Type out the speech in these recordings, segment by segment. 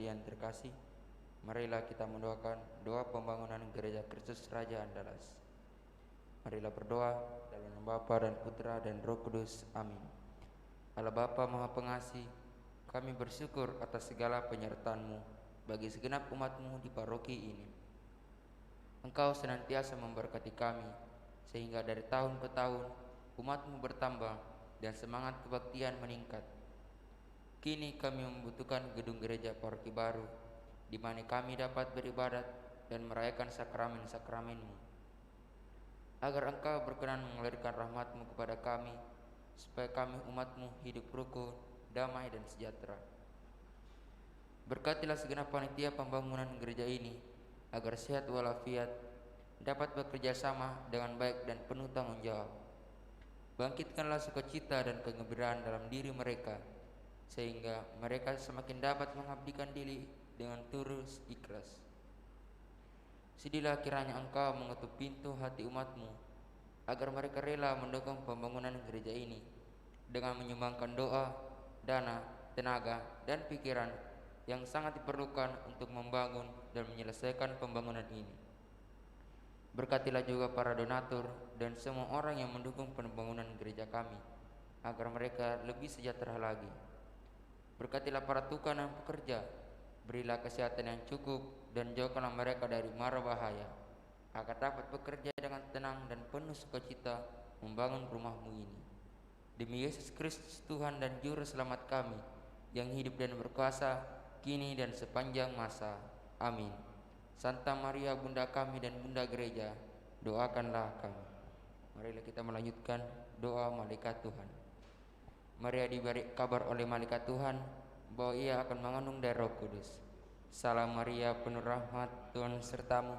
sekalian terkasih, marilah kita mendoakan doa pembangunan Gereja Kristus Raja Andalas. Marilah berdoa dalam nama Bapa dan Putra dan Roh Kudus. Amin. Allah Bapa Maha Pengasih, kami bersyukur atas segala penyertaan-Mu bagi segenap umat-Mu di paroki ini. Engkau senantiasa memberkati kami, sehingga dari tahun ke tahun umat-Mu bertambah dan semangat kebaktian meningkat. Kini kami membutuhkan gedung gereja paroki baru, di mana kami dapat beribadat dan merayakan sakramen-sakramen-Mu. Agar Engkau berkenan mengalirkan rahmat-Mu kepada kami, supaya kami umat-Mu hidup rukun, damai dan sejahtera. Berkatilah segenap panitia pembangunan gereja ini, agar sehat walafiat, dapat bekerja sama dengan baik dan penuh tanggung jawab. Bangkitkanlah sukacita dan kegembiraan dalam diri mereka, sehingga mereka semakin dapat mengabdikan diri dengan tulus ikhlas. Sudilah kiranya Engkau mengetuk pintu hati umat-Mu, agar mereka rela mendukung pembangunan gereja ini dengan menyumbangkan doa, dana, tenaga, dan pikiran yang sangat diperlukan untuk membangun dan menyelesaikan pembangunan ini. Berkatilah juga para donatur dan semua orang yang mendukung pembangunan gereja kami, agar mereka lebih sejahtera lagi. Berkatilah para tukang dan pekerja, berilah kesehatan yang cukup dan jauhkanlah mereka dari mara bahaya, agar dapat bekerja dengan tenang dan penuh sukacita membangun rumah-Mu ini. Demi Yesus Kristus Tuhan dan Juru Selamat kami, yang hidup dan berkuasa kini dan sepanjang masa. Amin. Santa Maria Bunda kami dan Bunda Gereja, doakanlah kami. Marilah kita melanjutkan doa malaikat Tuhan. Maria diberi kabar oleh malaikat Tuhan bahwa ia akan mengandung dari Roh Kudus. Salam Maria, penuh rahmat, Tuhan sertamu.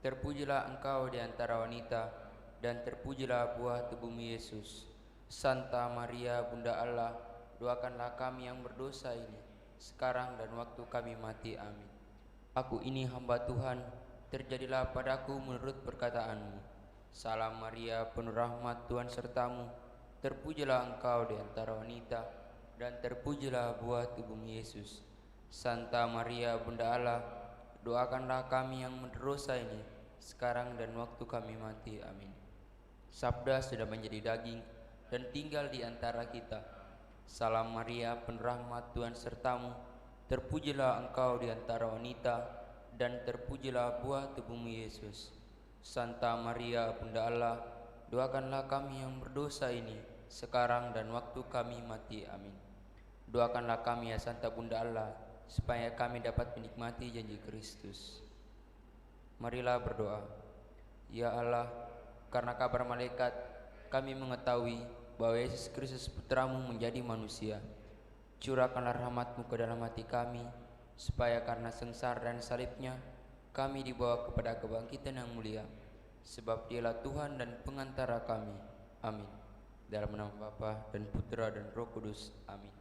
Terpujilah engkau di antara wanita, dan terpujilah buah tubuhmu Yesus. Santa Maria Bunda Allah, doakanlah kami yang berdosa ini, sekarang dan waktu kami mati. Amin. Aku ini hamba Tuhan, terjadilah padaku menurut perkataanmu. Salam Maria, penuh rahmat, Tuhan sertamu. Terpujilah engkau di antara wanita, dan terpujilah buah tubuhmu Yesus. Santa Maria Bunda Allah, doakanlah kami yang berdosa ini, sekarang dan waktu kami mati. Amin. Sabda sudah menjadi daging dan tinggal di antara kita. Salam Maria, penuh rahmat, Tuhan sertamu. Terpujilah engkau di antara wanita, dan terpujilah buah tubuhmu Yesus. Santa Maria Bunda Allah, doakanlah kami yang berdosa ini, sekarang dan waktu kami mati. Amin. Doakanlah kami ya Santa Bunda Allah, supaya kami dapat menikmati janji Kristus. Marilah berdoa. Ya Allah, karena kabar malaikat kami mengetahui bahwa Yesus Kristus Putramu menjadi manusia. Curahkanlah rahmat-Mu ke dalam hati kami, supaya karena sengsara dan salibnya kami dibawa kepada kebangkitan yang mulia. Sebab Dialah Tuhan dan pengantara kami. Amin. Dalam nama Bapa dan Putra dan Roh Kudus. Amin.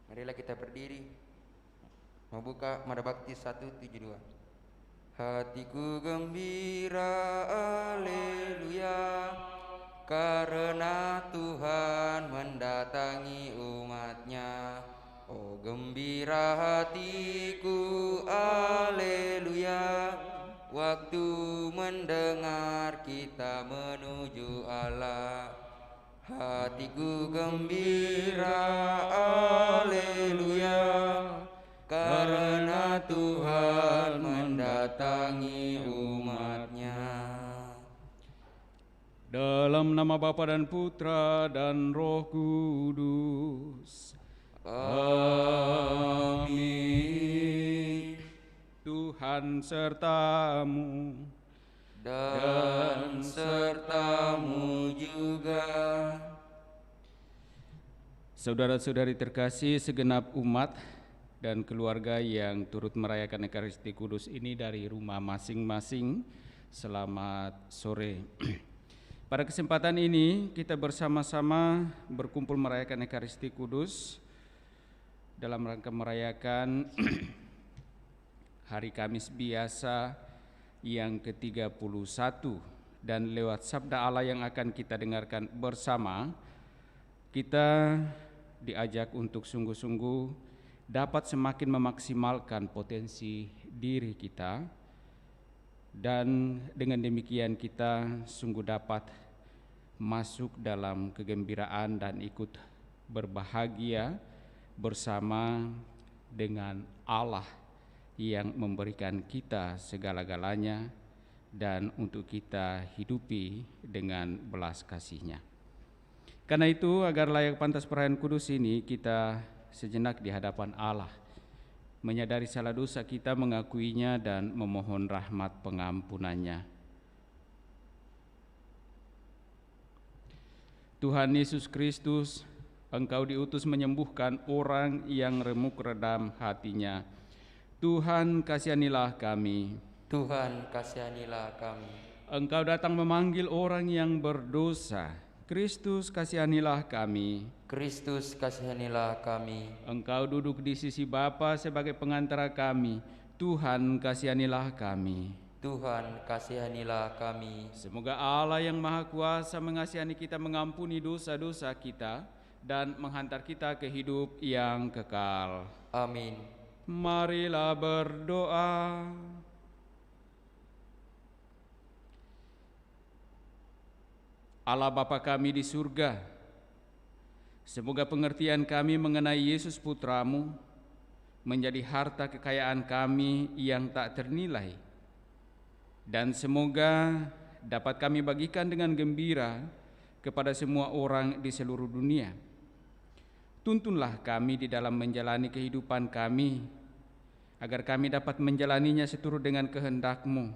Marilah kita berdiri membuka Mada Bakti 172. Hatiku gembira, haleluya, karena Tuhan mendatangi umat-Nya. Oh gembira hatiku, haleluya, waktu mendengar kita menuju Allah. Hatiku gembira, haleluya, karena Tuhan mendatangi umat-Nya. Dalam nama Bapa dan Putra dan Roh Kudus. Amin. Tuhan sertamu dan sertamu juga. Saudara-saudari terkasih, segenap umat dan keluarga yang turut merayakan Ekaristi Kudus ini dari rumah masing-masing, selamat sore. Pada kesempatan ini kita bersama-sama berkumpul merayakan Ekaristi Kudus dalam rangka merayakan Hari Kamis Biasa yang ke-31, dan lewat sabda Allah yang akan kita dengarkan bersama, kita diajak untuk sungguh-sungguh dapat semakin memaksimalkan potensi diri kita, dan dengan demikian kita sungguh dapat masuk dalam kegembiraan dan ikut berbahagia bersama dengan Allah yang memberikan kita segala-galanya dan untuk kita hidupi dengan belas kasih-Nya. Karena itu, agar layak pantas perayaan kudus ini, kita sejenak di hadapan Allah, menyadari salah dosa kita, mengakuinya dan memohon rahmat pengampunannya. Tuhan Yesus Kristus, Engkau diutus menyembuhkan orang yang remuk redam hatinya. Tuhan, kasihanilah kami. Tuhan, kasihanilah kami. Engkau datang memanggil orang yang berdosa. Kristus, kasihanilah kami. Kristus, kasihanilah kami. Engkau duduk di sisi Bapa sebagai pengantara kami. Tuhan, kasihanilah kami. Tuhan, kasihanilah kami. Semoga Allah yang Maha Kuasa mengasihani kita, mengampuni dosa-dosa kita, dan menghantar kita ke hidup yang kekal. Amin. Marilah berdoa. Allah Bapa kami di surga, semoga pengertian kami mengenai Yesus Putra-Mu menjadi harta kekayaan kami yang tak ternilai, dan semoga dapat kami bagikan dengan gembira kepada semua orang di seluruh dunia. Tuntunlah kami di dalam menjalani kehidupan kami, agar kami dapat menjalaninya seturut dengan kehendak-Mu,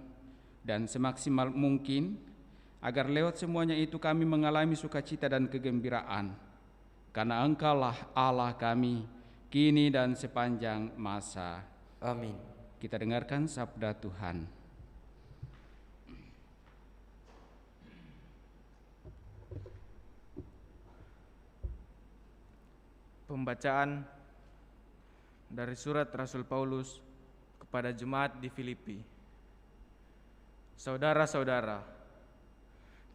dan semaksimal mungkin agar lewat semuanya itu kami mengalami sukacita dan kegembiraan, karena Engkaulah Allah kami, kini dan sepanjang masa. Amin. Kita dengarkan sabda Tuhan. Pembacaan dari surat Rasul Paulus kepada jemaat di Filipi. Saudara-saudara,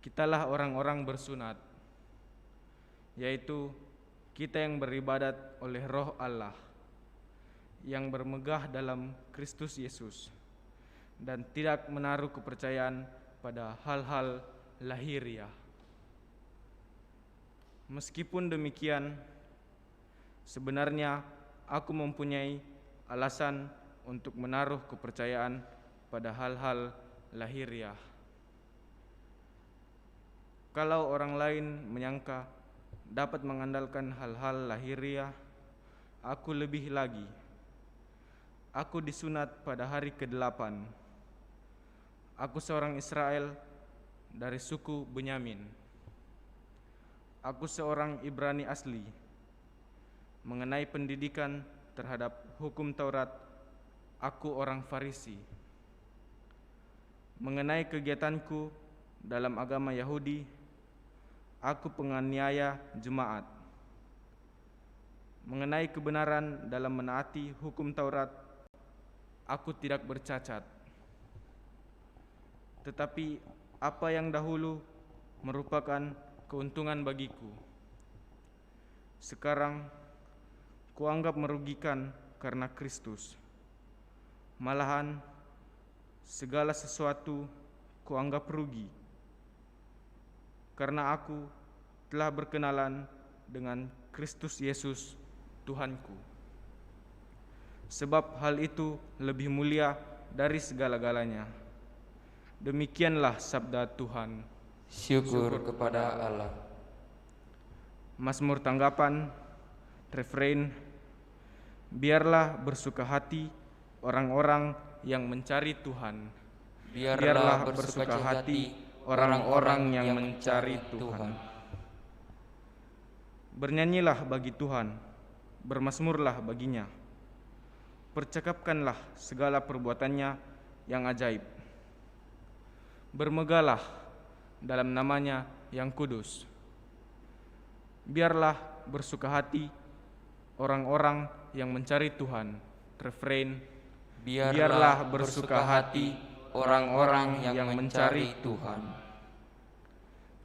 kitalah orang-orang bersunat, yaitu kita yang beribadat oleh Roh Allah, yang bermegah dalam Kristus Yesus, dan tidak menaruh kepercayaan pada hal-hal lahiriah. Meskipun demikian, sebenarnya aku mempunyai alasan untuk menaruh kepercayaan pada hal-hal lahiriah. Kalau orang lain menyangka dapat mengandalkan hal-hal lahiriah, aku lebih lagi. Aku disunat pada hari ke-8. Aku seorang Israel dari suku Benyamin. Aku seorang Ibrani asli. Mengenai pendidikan terhadap hukum Taurat, aku orang Farisi. Mengenai kegiatanku dalam agama Yahudi, aku penganiaya jemaat. Mengenai kebenaran dalam menaati hukum Taurat, aku tidak bercacat. Tetapi apa yang dahulu merupakan keuntungan bagiku, sekarang kuanggap merugikan karena Kristus. Malahan segala sesuatu kuanggap rugi, karena aku telah berkenalan dengan Kristus Yesus Tuhanku. Sebab hal itu lebih mulia dari segala-galanya. Demikianlah sabda Tuhan. Syukur kepada Allah. Mazmur tanggapan, refrain. Biarlah bersuka hati orang-orang yang mencari Tuhan. Biarlah bersuka hati orang-orang yang mencari Tuhan. Bernyanyilah bagi Tuhan, bermazmurlah baginya. Percakapkanlah segala perbuatannya yang ajaib. Bermegahlah dalam namanya yang kudus. Biarlah bersuka hati orang-orang yang mencari Tuhan. Refrain, Biarlah bersuka hati orang-orang yang mencari Tuhan.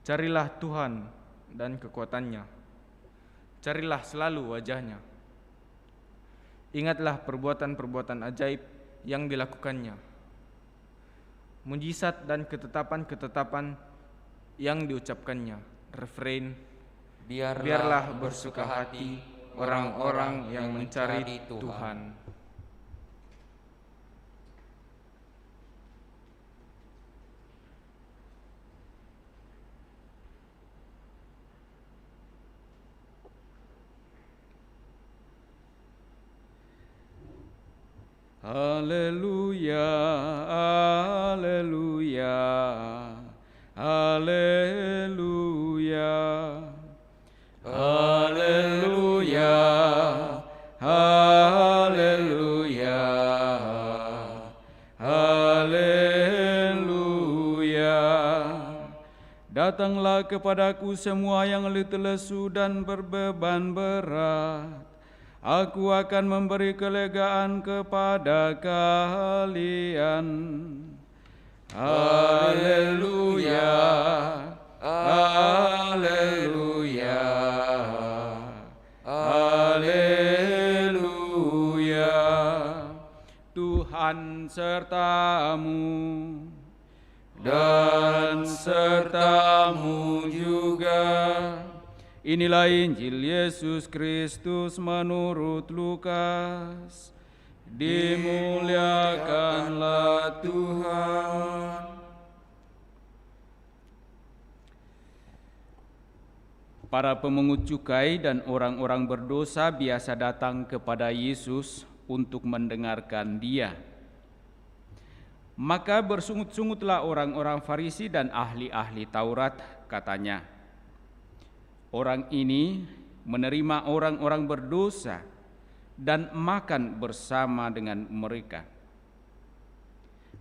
Carilah Tuhan dan kekuatannya. Carilah selalu wajahnya. Ingatlah perbuatan-perbuatan ajaib yang dilakukannya. Mujizat dan ketetapan-ketetapan yang diucapkannya. Refrain, biarlah bersuka hati orang-orang yang mencari Tuhan. Haleluya, haleluya, haleluya, haleluya, haleluya, haleluya. Datanglah kepadaku semua yang letih lesu dan berbeban berat, aku akan memberi kelegaan kepada kalian. Haleluya, haleluya, haleluya. Tuhan sertamu dan sertamu juga. Inilah Injil Yesus Kristus menurut Lukas. Dimuliakanlah Tuhan. Para pemungut cukai dan orang-orang berdosa biasa datang kepada Yesus untuk mendengarkan Dia. Maka bersungut-sungutlah orang-orang Farisi dan ahli-ahli Taurat, katanya, orang ini menerima orang-orang berdosa dan makan bersama dengan mereka.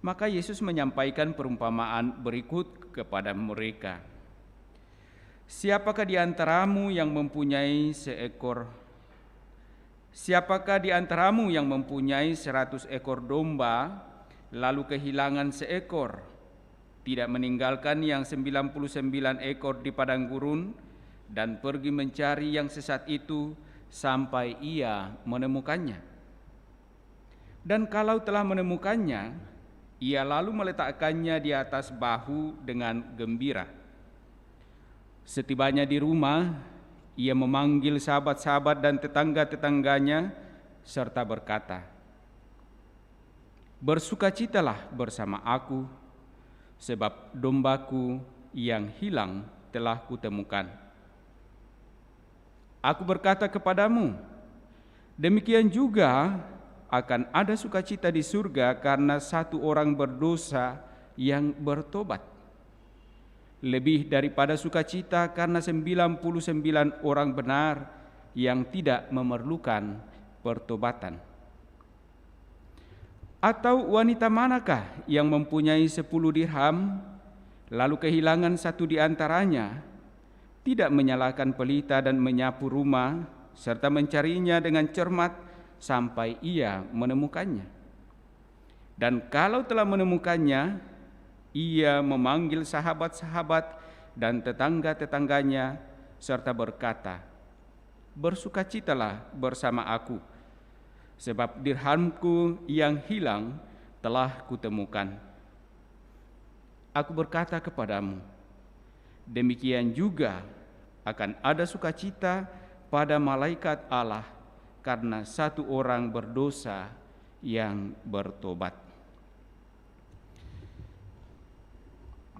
Maka Yesus menyampaikan perumpamaan berikut kepada mereka. Siapakah di antaramu yang mempunyai 100 ekor domba, lalu kehilangan seekor, tidak meninggalkan yang 99 ekor di padang gurun, dan pergi mencari yang sesat itu sampai ia menemukannya. Dan kalau telah menemukannya, ia lalu meletakkannya di atas bahu dengan gembira. Setibanya di rumah, ia memanggil sahabat-sahabat dan tetangga-tetangganya serta berkata, bersukacitalah bersama aku, sebab dombaku yang hilang telah kutemukan. Aku berkata kepadamu, demikian juga akan ada sukacita di surga karena satu orang berdosa yang bertobat, lebih daripada sukacita karena 99 orang benar yang tidak memerlukan pertobatan. Atau wanita manakah yang mempunyai 10 dirham, lalu kehilangan satu di antaranya, tidak menyalakan pelita dan menyapu rumah, serta mencarinya dengan cermat sampai ia menemukannya? Dan kalau telah menemukannya, ia memanggil sahabat-sahabat dan tetangga-tetangganya, serta berkata, bersukacitalah bersama aku, sebab dirhamku yang hilang telah kutemukan. Aku berkata kepadamu, demikian juga akan ada sukacita pada malaikat Allah karena satu orang berdosa yang bertobat.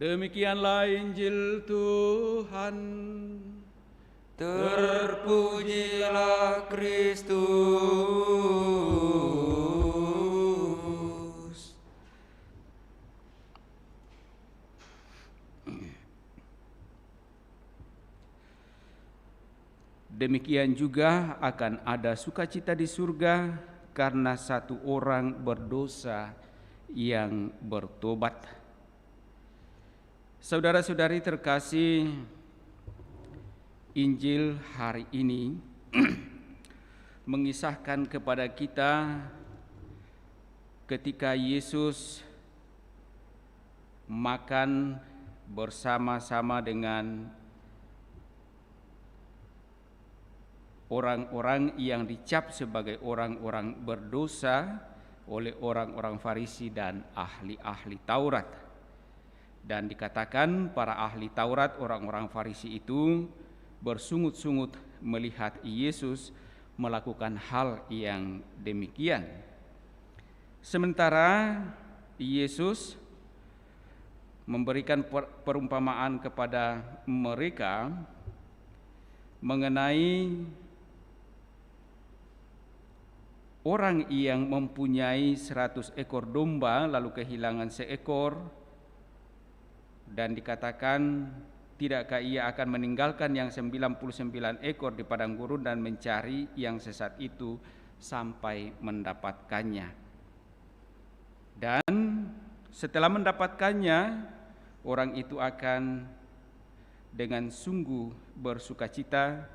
Demikianlah Injil Tuhan. Terpujilah Kristus. Demikian juga akan ada sukacita di surga karena satu orang berdosa yang bertobat. Saudara-saudari terkasih, Injil hari ini mengisahkan kepada kita ketika Yesus makan bersama-sama dengan orang-orang yang dicap sebagai orang-orang berdosa oleh orang-orang Farisi dan ahli-ahli Taurat. Dan dikatakan para ahli Taurat, orang-orang Farisi itu bersungut-sungut melihat Yesus melakukan hal yang demikian. Sementara Yesus memberikan perumpamaan kepada mereka mengenai orang yang mempunyai 100 ekor domba lalu kehilangan seekor, dan dikatakan tidakkah ia akan meninggalkan yang 99 ekor di padang gurun dan mencari yang sesat itu sampai mendapatkannya. Dan setelah mendapatkannya, orang itu akan dengan sungguh bersukacita,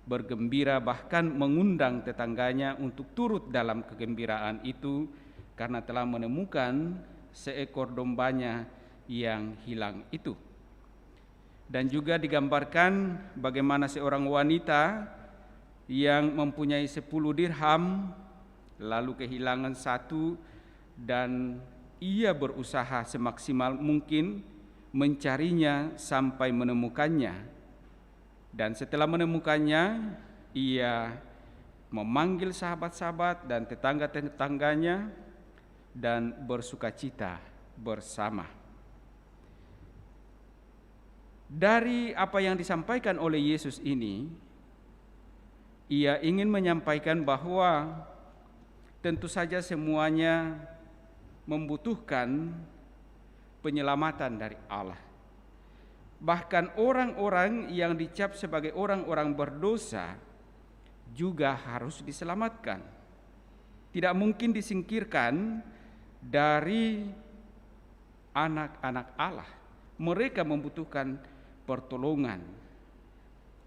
bergembira, bahkan mengundang tetangganya untuk turut dalam kegembiraan itu karena telah menemukan seekor dombanya yang hilang itu. Dan juga digambarkan bagaimana seorang wanita yang mempunyai 10 dirham lalu kehilangan satu, dan ia berusaha semaksimal mungkin mencarinya sampai menemukannya. Dan setelah menemukannya, ia memanggil sahabat-sahabat dan tetangga-tetangganya dan bersukacita bersama. Dari apa yang disampaikan oleh Yesus ini, ia ingin menyampaikan bahwa tentu saja semuanya membutuhkan penyelamatan dari Allah. Bahkan orang-orang yang dicap sebagai orang-orang berdosa juga harus diselamatkan. Tidak mungkin disingkirkan dari anak-anak Allah. Mereka membutuhkan pertolongan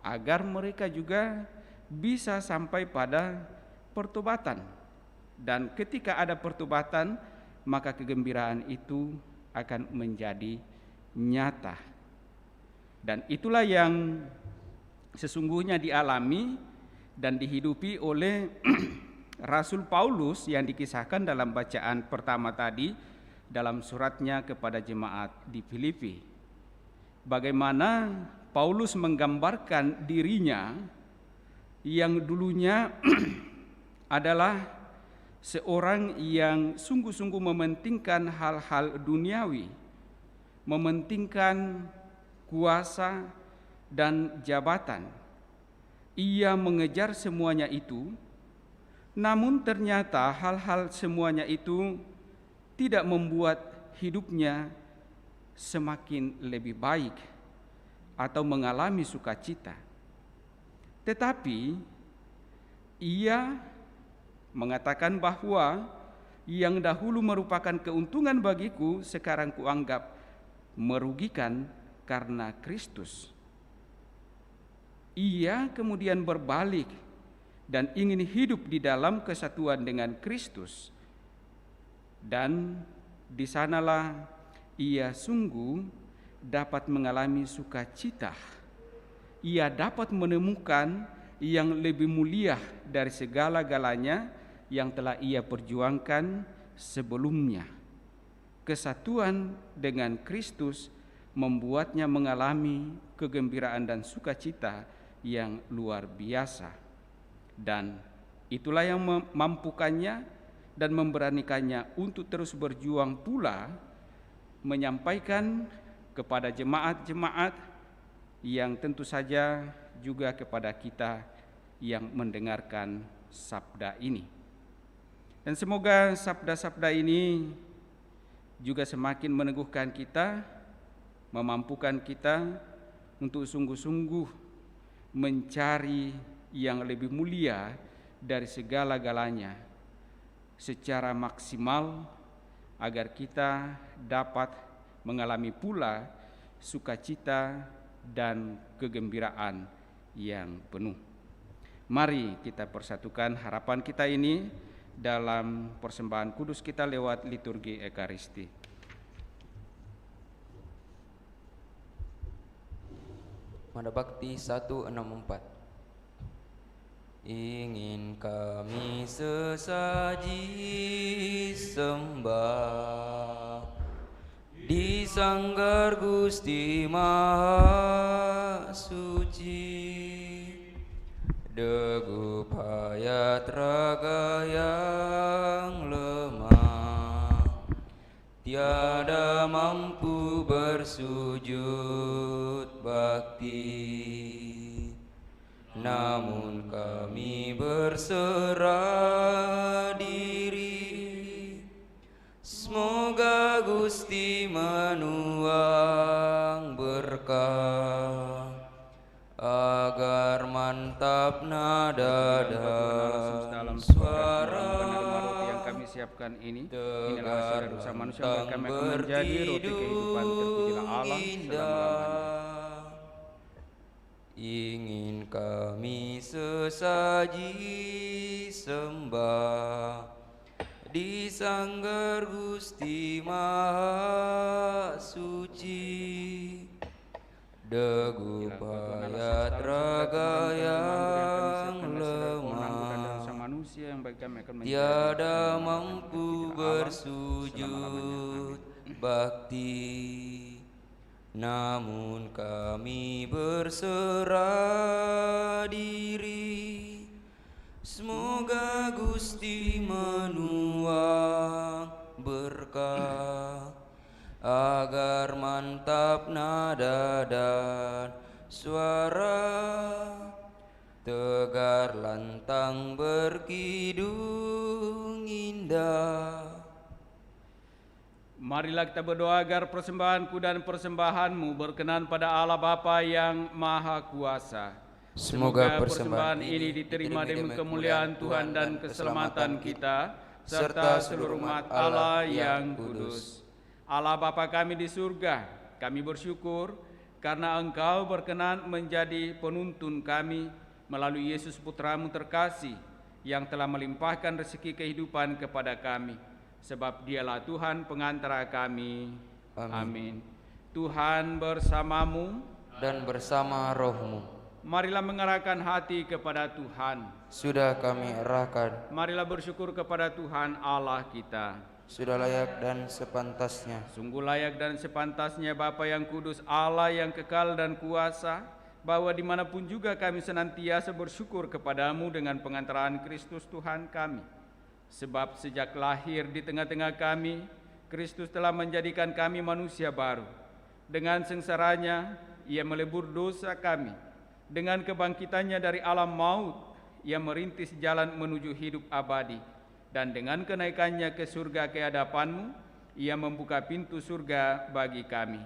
agar mereka juga bisa sampai pada pertobatan. Dan ketika ada pertobatan, maka kegembiraan itu akan menjadi nyata. Dan itulah yang sesungguhnya dialami dan dihidupi oleh Rasul Paulus yang dikisahkan dalam bacaan pertama tadi dalam suratnya kepada jemaat di Filipi. Bagaimana Paulus menggambarkan dirinya yang dulunya adalah seorang yang sungguh-sungguh mementingkan hal-hal duniawi, mementingkan kuasa dan jabatan. Ia mengejar semuanya itu, namun ternyata hal-hal semuanya itu tidak membuat hidupnya semakin lebih baik atau mengalami sukacita. Tetapi ia mengatakan bahwa yang dahulu merupakan keuntungan bagiku sekarang kuanggap merugikan karena Kristus. Ia kemudian berbalik dan ingin hidup di dalam kesatuan dengan Kristus. Dan di sanalah ia sungguh dapat mengalami sukacita. Ia dapat menemukan yang lebih mulia dari segala-galanya yang telah ia perjuangkan sebelumnya. Kesatuan dengan Kristus membuatnya mengalami kegembiraan dan sukacita yang luar biasa. Dan itulah yang memampukannya dan memberanikannya untuk terus berjuang pula menyampaikan kepada jemaat-jemaat yang tentu saja juga kepada kita yang mendengarkan sabda ini. Dan semoga sabda-sabda ini juga semakin meneguhkan kita, memampukan kita untuk sungguh-sungguh mencari yang lebih mulia dari segala-galanya secara maksimal agar kita dapat mengalami pula sukacita dan kegembiraan yang penuh. Mari kita persatukan harapan kita ini dalam persembahan kudus kita lewat liturgi Ekaristi. Mada Bakti 164. Ingin kami sesaji sembah di sanggar Gusti Maha Suci, degup hayat raga yang lemah, tiada mampu bersujud bakti. Namun kami berserah diri, semoga Gusti menuang berkah, agar mantap nada dan suara yang kami siapkan ini. Inilah hasil dari usaha manusia yang kami akan menjadi roti kehidupan. Terpujilah Allah selama-lamanya. Ingin kami sesaji sembah di sanggar Gusti Maha Suci, degup hayat raga yang lemah, tiada mampu bersujud bakti. Namun kami berserah diri, semoga Gusti menuang berkah, agar mantap nada dan suara, tegar lantang berkidung indah. Marilah kita berdoa agar persembahanku dan persembahanmu berkenan pada Allah Bapa yang Maha Kuasa. Semoga persembahan ini diterima demi kemuliaan Tuhan dan keselamatan kita, serta seluruh umat Allah yang kudus. Allah Bapa kami di surga, kami bersyukur karena Engkau berkenan menjadi penuntun kami melalui Yesus Putramu terkasih yang telah melimpahkan rezeki kehidupan kepada kami. Sebab dialah Tuhan pengantara kami. Amin. Tuhan bersamamu dan bersama rohmu. Marilah mengarahkan hati kepada Tuhan. Sudah kami arahkan. Marilah bersyukur kepada Tuhan Allah kita. Sudah layak dan sepantasnya. Sungguh layak dan sepantasnya Bapa yang kudus, Allah yang kekal dan kuasa, bahwa dimanapun juga kami senantiasa bersyukur kepadamu dengan pengantaraan Kristus Tuhan kami. Sebab sejak lahir di tengah-tengah kami, Kristus telah menjadikan kami manusia baru. Dengan sengsaranya, Ia melebur dosa kami. Dengan kebangkitannya dari alam maut, Ia merintis jalan menuju hidup abadi. Dan dengan kenaikannya ke surga kehadapan-Mu, Ia membuka pintu surga bagi kami.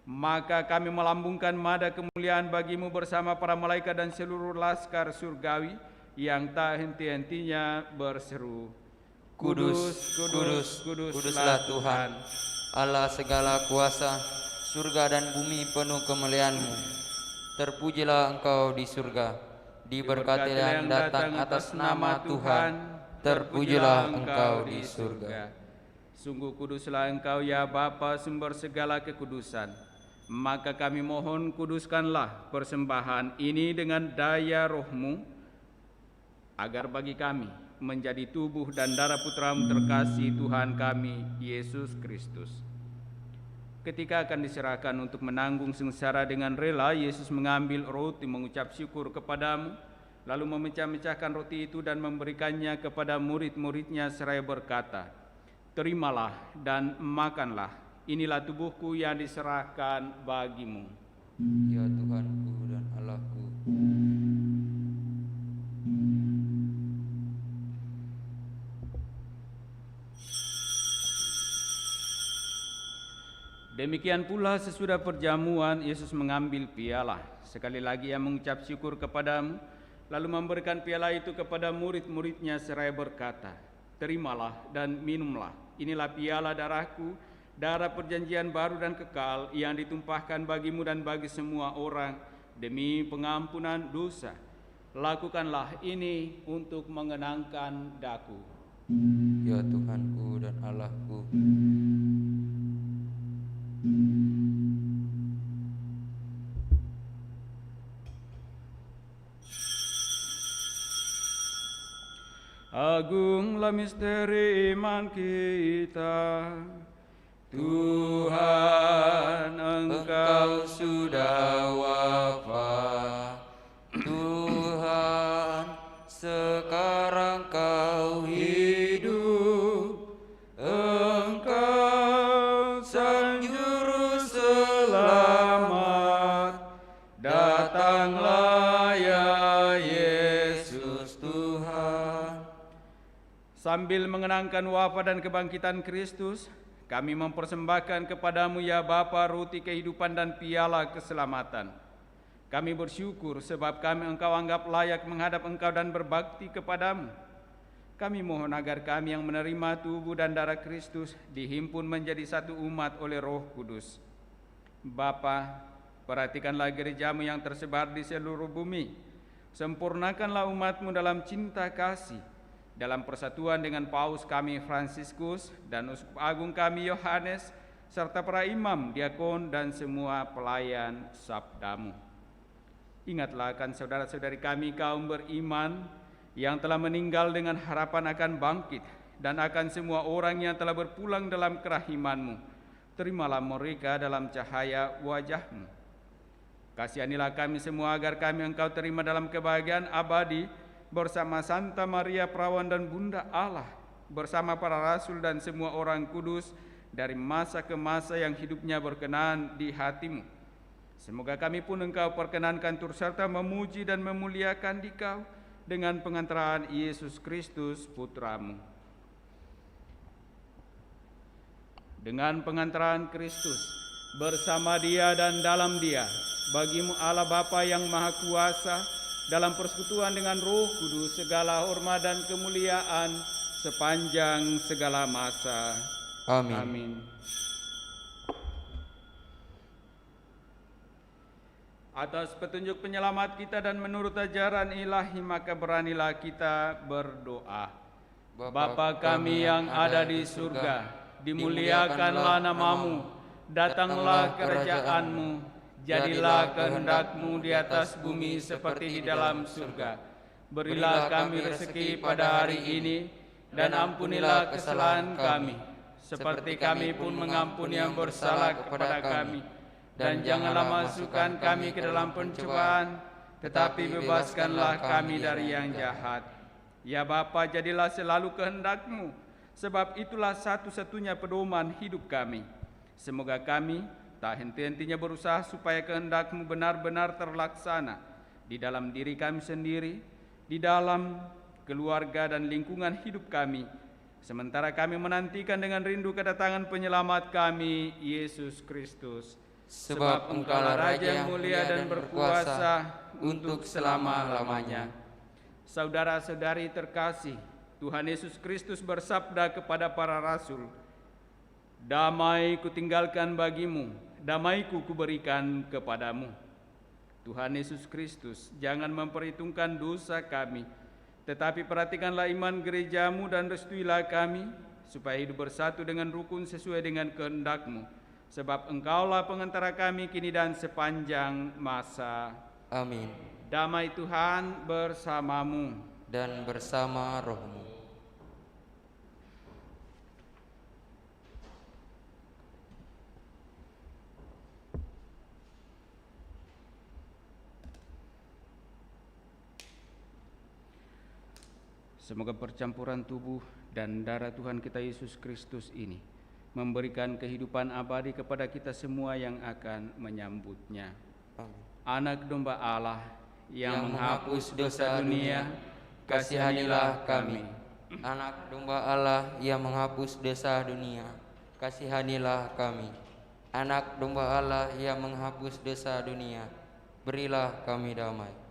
Maka kami melambungkan mada kemuliaan bagi-Mu bersama para malaikat dan seluruh laskar surgawi, yang tak henti-hentinya berseru, Kudus, kudus, kuduslah Tuhan, Allah segala kuasa, surga dan bumi penuh kemuliaan-Mu. Terpujilah Engkau di surga, diberkatilah yang datang atas nama Tuhan, terpujilah Engkau di surga. Sungguh kuduslah Engkau ya Bapa, sumber segala kekudusan. Maka kami mohon kuduskanlah persembahan ini dengan daya roh-Mu, agar bagi kami menjadi tubuh dan darah Putra-Mu terkasih Tuhan kami, Yesus Kristus. Ketika akan diserahkan untuk menanggung sengsara dengan rela, Yesus mengambil roti, mengucap syukur kepadamu, lalu memecah-mecahkan roti itu dan memberikannya kepada murid-muridnya seraya berkata, "Terimalah dan makanlah, inilah tubuhku yang diserahkan bagimu." Ya Tuhanku dan Allahku. Demikian pula sesudah perjamuan, Yesus mengambil piala. Sekali lagi Ia mengucap syukur kepadamu, lalu memberikan piala itu kepada murid-muridnya seraya berkata, "Terimalah dan minumlah, inilah piala darahku, darah perjanjian baru dan kekal yang ditumpahkan bagimu dan bagi semua orang demi pengampunan dosa. Lakukanlah ini untuk mengenangkan daku. Ya Tuhanku dan Allahku, Agunglah misteri iman kita. Tuhan, Engkau sudah wafat. Tuhan, sekarang Kau hidup. Engkau Sang Juru Selamat. Datanglah ya Yesus Tuhan. Sambil mengenangkan wafat dan kebangkitan Kristus, kami mempersembahkan kepadamu ya Bapa roti kehidupan dan piala keselamatan. Kami bersyukur sebab kami Engkau anggap layak menghadap Engkau dan berbakti kepadamu. Kami mohon agar kami yang menerima tubuh dan darah Kristus dihimpun menjadi satu umat oleh Roh Kudus. Bapa, perhatikanlah gerejamu yang tersebar di seluruh bumi. Sempurnakanlah umatmu dalam cinta kasih, dalam persatuan dengan Paus kami Fransiskus dan Uskup Agung kami Yohanes, serta para imam, diakon, dan semua pelayan sabdamu. Ingatlah akan saudara-saudari kami kaum beriman yang telah meninggal dengan harapan akan bangkit, dan akan semua orang yang telah berpulang dalam kerahiman-Mu. Terimalah mereka dalam cahaya wajah-Mu. Kasihanilah kami semua agar kami Engkau terima dalam kebahagiaan abadi bersama Santa Maria Perawan dan Bunda Allah, bersama para rasul dan semua orang kudus dari masa ke masa yang hidupnya berkenan di hati-Mu. Semoga kami pun Engkau perkenankan turut serta memuji dan memuliakan Dikau dengan pengantaran Yesus Kristus Putra-Mu. Dengan pengantaran Kristus, bersama Dia dan dalam Dia, bagi-Mu Allah Bapa yang Maha Kuasa, dalam persekutuan dengan Roh Kudus, segala hormat dan kemuliaan sepanjang segala masa. Amin. Amin. Atas petunjuk penyelamat kita dan menurut ajaran ilahi, maka beranilah kita berdoa. Bapa kami yang ada di surga, dimuliakanlah namamu, datanglah kerajaan-Mu, jadilah kehendak-Mu di atas bumi seperti di dalam surga. Berilah kami rezeki pada hari ini, dan ampunilah kesalahan kami, seperti kami pun mengampuni yang bersalah kepada kami. Dan janganlah masukkan kami ke dalam pencobaan, tetapi bebaskanlah kami dari yang jahat. Ya Bapa, jadilah selalu kehendak-Mu, sebab itulah satu-satunya pedoman hidup kami. Semoga kami tak henti-hentinya berusaha supaya kehendak-Mu benar-benar terlaksana di dalam diri kami sendiri, di dalam keluarga dan lingkungan hidup kami, sementara kami menantikan dengan rindu kedatangan penyelamat kami, Yesus Kristus. Sebab Engkaulah Raja yang mulia dan berkuasa untuk selama-lamanya. Saudara-saudari terkasih, Tuhan Yesus Kristus bersabda kepada para rasul, "Damai kutinggalkan bagimu, damai-Ku kuberikan kepadamu." Tuhan Yesus Kristus jangan memperhitungkan dosa kami, tetapi perhatikanlah iman gerejamu dan restuilah kami, supaya hidup bersatu dengan rukun sesuai dengan kehendak-Mu. Sebab Engkaulah pengantara kami kini dan sepanjang masa. Amin. Damai Tuhan bersamamu Dan bersama rohmu. Semoga percampuran tubuh dan darah Tuhan kita Yesus Kristus ini memberikan kehidupan abadi kepada kita semua yang akan menyambutnya. Amin. Anak domba Allah yang menghapus dosa dunia, dunia, kasihanilah kami. Anak domba Allah yang menghapus dosa dunia, kasihanilah kami. Anak domba Allah yang menghapus dosa dunia, berilah kami damai.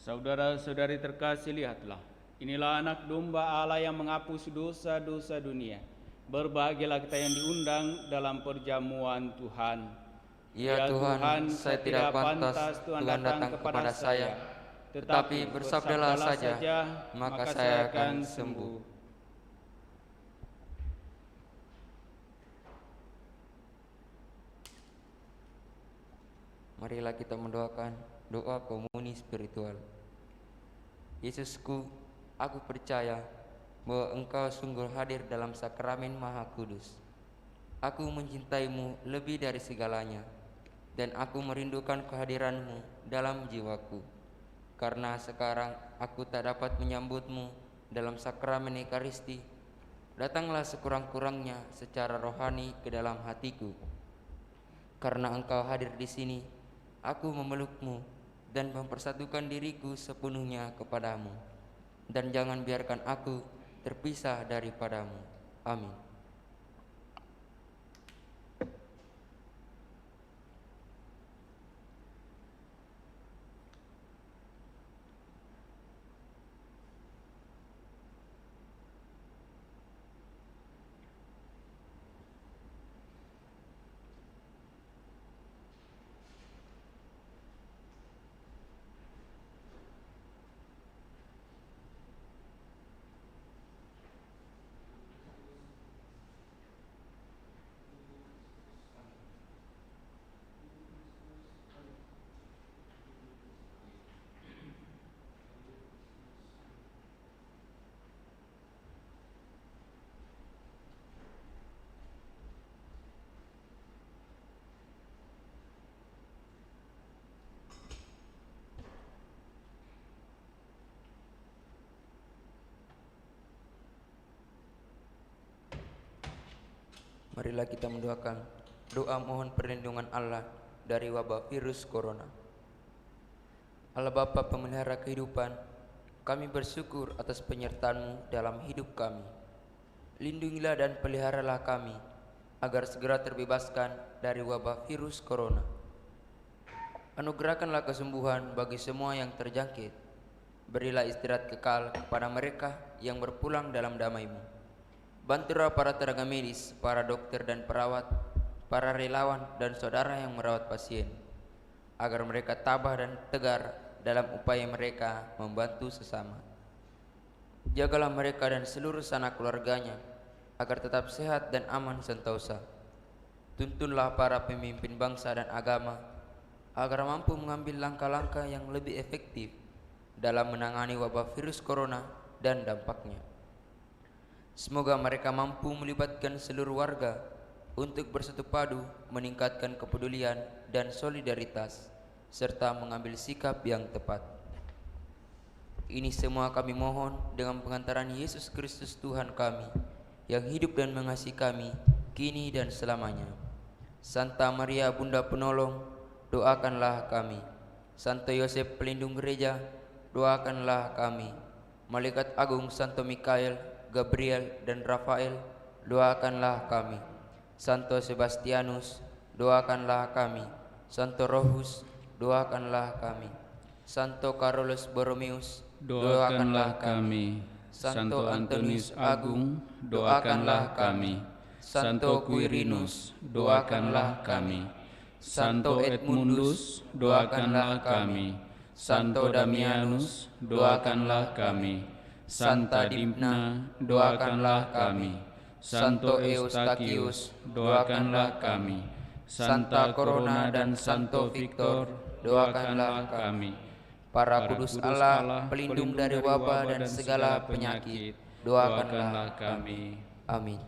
Saudara-saudari terkasih, lihatlah, inilah anak domba Allah yang menghapus dosa-dosa dunia. Berbahagialah kita yang diundang dalam perjamuan Tuhan. Ya Tuhan, saya tidak pantas Tuhan datang kepada saya, tetapi bersabdalah saja, maka saya akan sembuh. Marilah kita mendoakan doa komuni spiritual. Yesusku, aku percaya bahwa Engkau sungguh hadir dalam sakramen Maha Kudus. Aku mencintaimu lebih dari segalanya, dan aku merindukan kehadiranmu dalam jiwaku. Karena sekarang aku tak dapat menyambutmu dalam sakramen Ekaristi, datanglah sekurang-kurangnya secara rohani ke dalam hatiku. Karena Engkau hadir di sini, aku memelukmu dan mempersatukan diriku sepenuhnya kepadamu. Dan jangan biarkan aku terpisah daripadamu. Amin. Marilah kita mendoakan doa mohon perlindungan Allah dari wabah virus corona. Allah Bapa pemelihara kehidupan, kami bersyukur atas penyertaan-Mu dalam hidup kami. Lindungilah dan peliharalah kami agar segera terbebaskan dari wabah virus corona. Anugerahkanlah kesembuhan bagi semua yang terjangkit. Berilah istirahat kekal kepada mereka yang berpulang dalam damai-Mu. Bantulah para tenaga medis, para dokter dan perawat, para relawan dan saudara yang merawat pasien, agar mereka tabah dan tegar dalam upaya mereka membantu sesama. Jagalah mereka dan seluruh sanak keluarganya, agar tetap sehat dan aman sentosa. Tuntunlah para pemimpin bangsa dan agama, agar mampu mengambil langkah-langkah yang lebih efektif dalam menangani wabah virus corona dan dampaknya. Semoga mereka mampu melibatkan seluruh warga untuk bersatu padu meningkatkan kepedulian dan solidaritas, serta mengambil sikap yang tepat. Ini semua kami mohon dengan pengantaran Yesus Kristus Tuhan kami, yang hidup dan mengasihi kami kini dan selamanya. Santa Maria Bunda Penolong, doakanlah kami. Santo Yosef Pelindung Gereja, doakanlah kami. Malaikat Agung Santo Mikael, Gabriel dan Rafael, doakanlah kami. Santo Sebastianus, doakanlah kami. Santo Rohus, doakanlah kami. Santo Carolus Borromeus, doakanlah kami. Santo Antonius Agung, doakanlah kami. Santo Quirinus, doakanlah kami. Santo Edmundus, doakanlah kami. Santo Damianus, doakanlah kami. Santa Dimna, doakanlah kami. Santo Eustachius, doakanlah kami. Santa Corona dan Santo Victor, doakanlah kami. Para kudus Allah, pelindung dari wabah dan segala penyakit, doakanlah kami. Amin.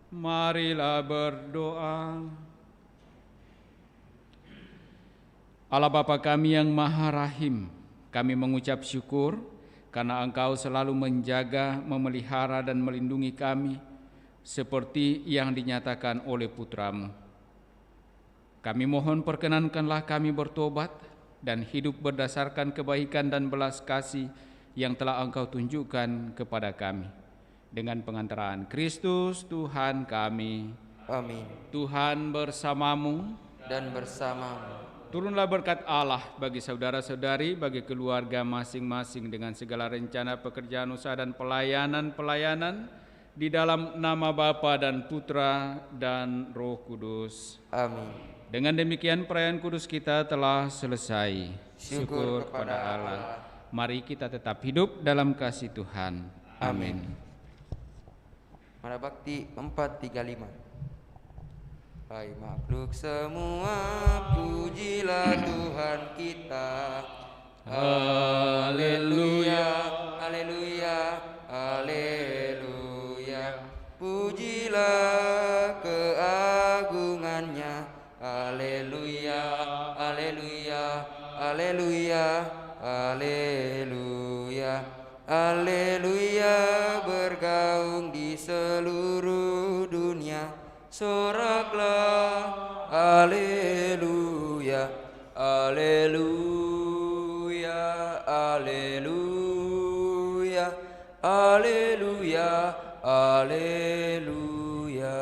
Marilah berdoa. Allah Bapa kami yang Maha Rahim, kami mengucap syukur karena Engkau selalu menjaga, memelihara dan melindungi kami seperti yang dinyatakan oleh Putra-Mu. Kami mohon perkenankanlah kami bertobat dan hidup berdasarkan kebaikan dan belas kasih yang telah Engkau tunjukkan kepada kami. Dengan pengantaran Kristus Tuhan kami. Amin. Tuhan bersamamu dan bersamamu. Turunlah berkat Allah bagi saudara-saudari, bagi keluarga masing-masing dengan segala rencana pekerjaan usaha dan pelayanan di dalam nama Bapa dan Putra dan Roh Kudus. Amin. Dengan demikian perayaan kudus kita telah selesai. Syukur kepada Allah. Mari kita tetap hidup dalam kasih Tuhan. Amin. Mara Bakti 435. Hai makhluk semua, pujilah Tuhan kita. Haleluya, haleluya, haleluya. Pujilah keagungannya. Haleluya, haleluya, haleluya, haleluya. Haleluya, bergaung di seluruh dunia. Soraklah, haleluya, haleluya, haleluya, haleluya, haleluya.